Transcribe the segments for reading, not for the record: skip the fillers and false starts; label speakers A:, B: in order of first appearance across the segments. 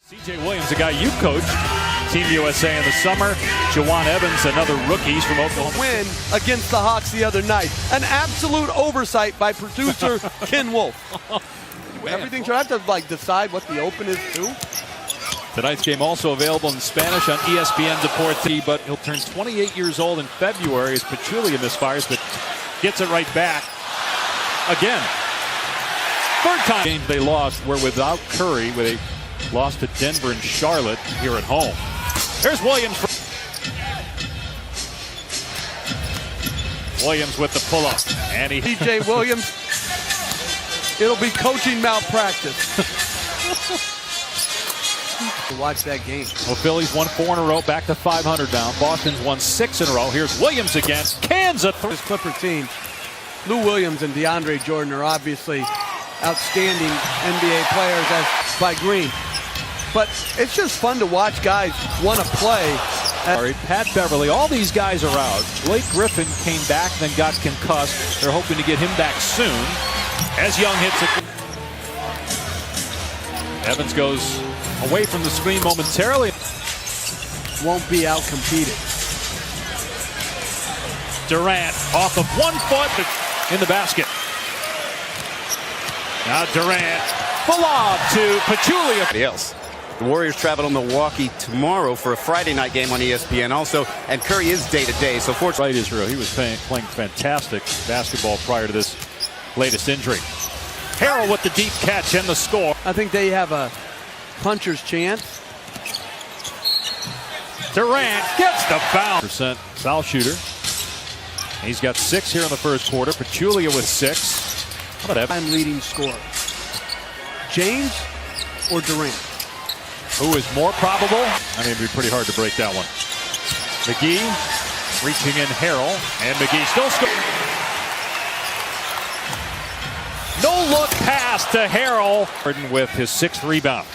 A: C.J. Williams, a guy you coached, Team USA in the summer. Jawan Evans, another rookie. He's from Oklahoma.
B: Win against the Hawks the other night. An absolute oversight by producer Ken Wolf. Everything's I have to decide what the open is too.
A: Tonight's game also available in Spanish on ESPN Deportes, but he'll turn 28 years old in February as Pachulia misfires, but gets it right back again. Third time game they lost were without Curry, with a loss to Denver and Charlotte here at home. Here's Williams. Williams with the pull-up. And
B: C.J. Williams, it'll be coaching malpractice. Watch that game.
A: Well, Phillies won 4 in a row, back to 500 now. Boston's won 6 in a row. Here's Williams again. Kansas.
B: This Clipper team, Lou Williams and DeAndre Jordan are obviously outstanding NBA players as by Green. But it's just fun to watch guys want to play.
A: Pat Beverly, all these guys are out. Blake Griffin came back, then got concussed. They're hoping to get him back soon. As Young hits it. Evans goes away from the screen momentarily.
B: Won't be outcompeted.
A: Durant off of 1 foot in the basket. Now Durant, full lob to Pachulia.
C: Else. The Warriors travel to Milwaukee tomorrow for a Friday night game on ESPN also, and Curry is day-to-day, so fortunately.
A: Right, Israel. He was playing fantastic basketball prior to this latest injury. Harrell with the deep catch and the score.
B: I think they have a puncher's chance.
A: Durant gets the foul. % foul shooter. He's got 6 here in the first quarter. Pachulia with 6. How about that?
B: I'm leading scorer. James or Durant?
A: Who is more probable? I mean, it'd be pretty hard to break that one. McGee reaching in Harrell, and McGee still scoring. No look pass to Harrell with his 6th rebound.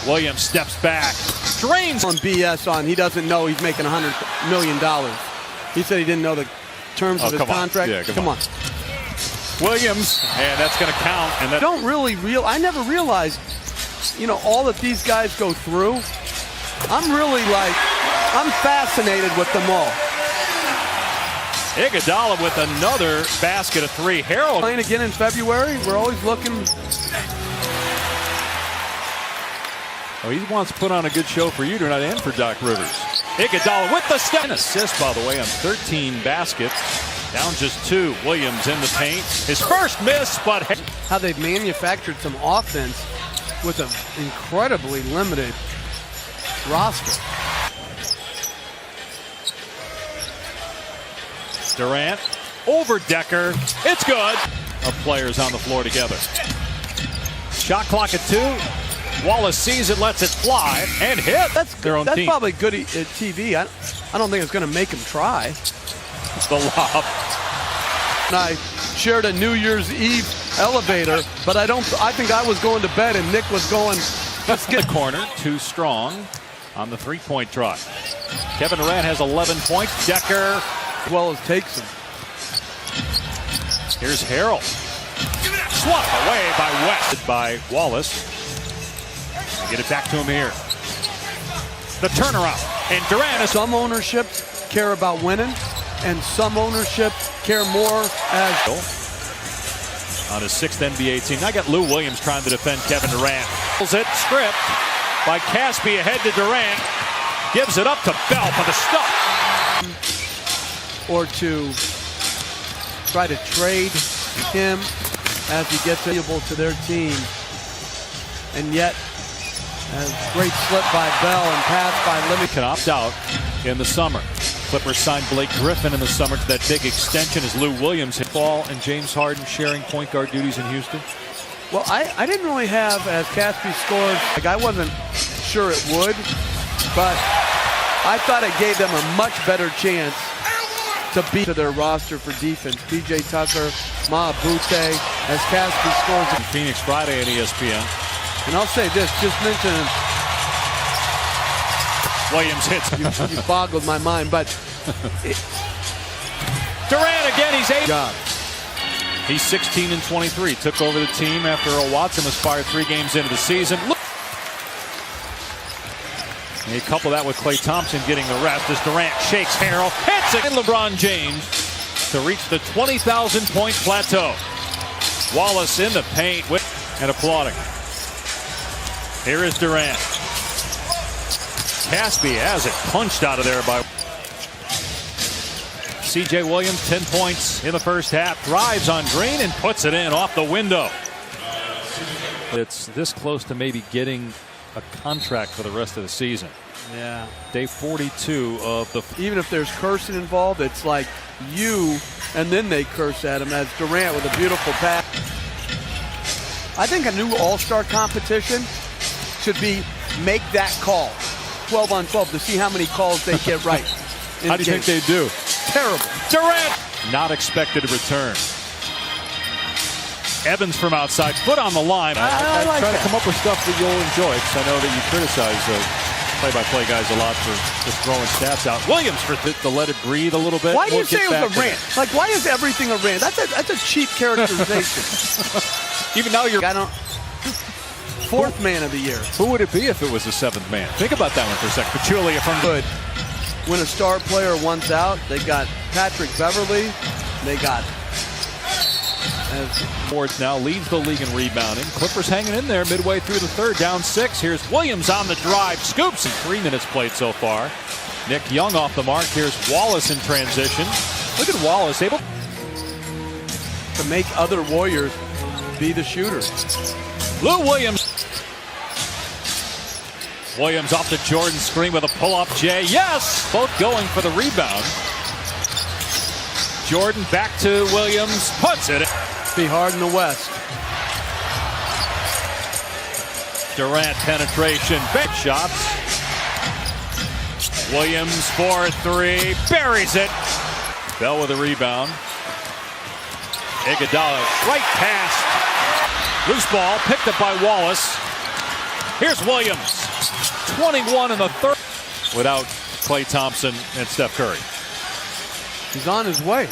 A: Williams steps back, drains
B: on BS on. He doesn't know he's making $100 million. He said he didn't know the terms of his contract.
A: Yeah,
B: come on.
A: Williams, and that's going to count. And that
B: I never realized, all that these guys go through. I'm fascinated with them all.
A: Iguodala with another basket of 3. Harrell
B: playing again in February. We're always looking.
A: Oh, he wants to put on a good show for you tonight and for Doc Rivers. Iguodala with the step. An assist, by the way, on 13 baskets. Down just 2. Williams in the paint. His first miss, but
B: how they've manufactured some offense with an incredibly limited roster.
A: Durant over Decker. It's good. Of players on the floor together. Shot clock at 2. Wallace sees it, lets it fly, and hit.
B: That's probably good TV. I don't think it's going to make him try.
A: The lob.
B: And I shared a New Year's Eve elevator, but I think I was going to bed and Nick was going.
A: Let's get the corner. Too strong on the 3-point try. Kevin Durant has 11 points. Decker,
B: as well as takes him.
A: Here's Harrell. Swapped away by West. By Wallace. Get it back to him here. The turnaround. And Durant is.
B: Some ownerships care about winning, and some ownerships care more as.
A: On his 6th NBA team. I got Lou Williams trying to defend Kevin Durant. Pulls it, stripped by Caspi ahead to Durant. Gives it up to Belp on the stop.
B: Or to try to trade him as he gets valuable to their team. And yet, a great slip by Bell and pass by Limmy.
A: Can opt out in the summer. Clippers signed Blake Griffin in the summer to that big extension as Lou Williams hit Ball and James Harden sharing point guard duties in Houston.
B: Well, I didn't really have, as Caspi scored, I wasn't sure it would, but I thought it gave them a much better chance to beat to their roster for defense. PJ Tucker, Ma Bute, as Caspi scores.
A: In Phoenix Friday on ESPN.
B: And I'll say this, just mentioning
A: Williams hits.
B: You boggled my mind, but
A: Durant again, he's able.
B: Job.
A: He's 16 and 23. Took over the team after Earl Watson was fired 3 games into the season. And you couple that with Klay Thompson getting the rest as Durant shakes Harrell, hits it, and LeBron James to reach the 20,000-point plateau. Wallace in the paint and applauding. Here is Durant. Caspi has it punched out of there by C.J. Williams. 10 points in the first half. Drives on Green and puts it in off the window. It's this close to maybe getting a contract for the rest of the season.
B: Yeah.
A: Day 42 of the.
B: Even if there's cursing involved, it's like you, and then they curse at him as Durant with a beautiful pass. I think a new all-star competition should be make that call 12 on 12 to see how many calls they get right.
A: How do you think they do?
B: Terrible.
A: Durant not expected to return. Evans from outside, foot on the line.
B: I like
A: try
B: that.
A: to come up with stuff that you'll enjoy, because I know that you criticize play-by-play guys a lot for just throwing stats out. Williams for to let it breathe a little bit.
B: Why do you
A: We'll
B: say
A: get
B: it was
A: back
B: a
A: to
B: rant? Like, why is everything a rant? That's a cheap characterization.
A: Even now you're.
B: I don't. Fourth man of the year.
A: Who would it be if it was the 7th man? Think about that one for a second. Pachulia from
B: Good. When a star player wants out, they got Patrick Beverly. They got.
A: Boards now leads the league in rebounding. Clippers hanging in there midway through the third, down 6. Here's Williams on the drive, scoops, and 3 minutes played so far. Nick Young off the mark. Here's Wallace in transition. Look at Wallace able
B: to make other Warriors be the shooters.
A: Lou Williams. Williams off the Jordan screen with a pull-up Jay. Yes! Both going for the rebound. Jordan back to Williams. Puts it.
B: Be hard in the West.
A: Durant penetration. Big shots. Williams for 3. Buries it. Bell with a rebound. Iguodala right past. Loose ball picked up by Wallace. Here's Williams. 21 in the third. Without Klay Thompson and Steph Curry.
B: He's on his way.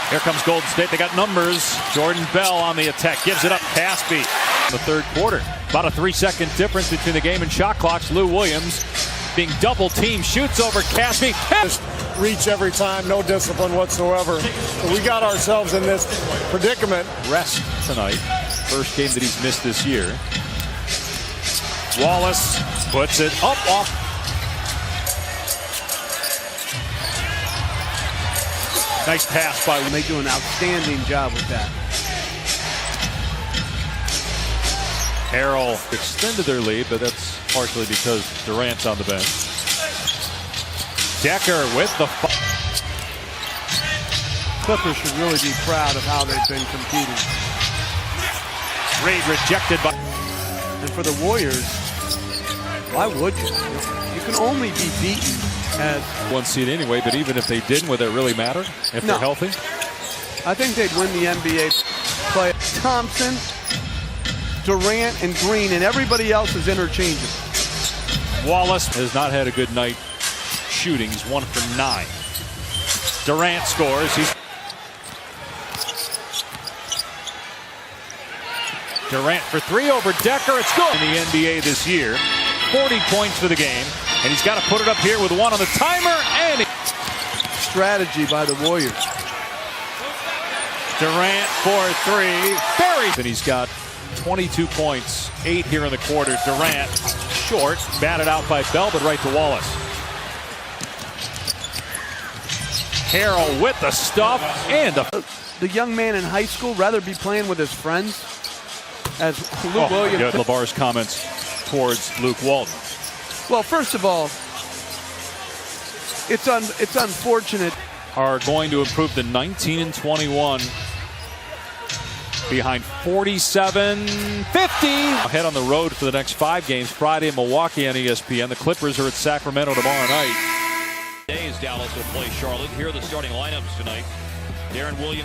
A: Here comes Golden State. They got numbers. Jordan Bell on the attack. Gives it up. Caspi in the third quarter. About a 3-second difference between the game and shot clocks. Lou Williams being double teamed. Shoots over Caspi.
D: Reach every time. No discipline whatsoever. We got ourselves in this predicament.
A: Rest tonight. First game that he's missed this year. Wallace puts it up off. Nice pass by.
B: They do an outstanding job with that.
A: Harrell extended their lead, but that's partially because Durant's on the bench. Decker with the.
B: Clippers should really be proud of how they've been competing.
A: Reed rejected by.
B: And for the Warriors, why would you? You can only be beaten as
A: 1 seed anyway, but even if they didn't, would that really matter if they're healthy?
B: I think they'd win the NBA play. Thompson, Durant, and Green, and everybody else is interchangeable.
A: Wallace has not had a good night shooting. He's 1 for 9. Durant scores. Durant for 3 over Decker. It's good in the NBA this year. 40 points for the game. And he's got to put it up here with 1 on the timer. And
B: strategy by the Warriors.
A: Durant for 3. Buries. And he's got 22 points. 8 here in the quarter. Durant short. Batted out by Bell, but right to Wallace. Harrell with the stuff. And
B: the young man in high school rather be playing with his friends as Lou Williams.
A: LeVar's comments towards Luke Walton.
B: Well, first of all, it's unfortunate.
A: Are going to improve to 19 and 21. Behind 47-50. Ahead on the road for the next 5 games. Friday in Milwaukee on ESPN. The Clippers are at Sacramento tomorrow night.
E: Dallas will play Charlotte. Here are the starting lineups tonight. Darren Williams.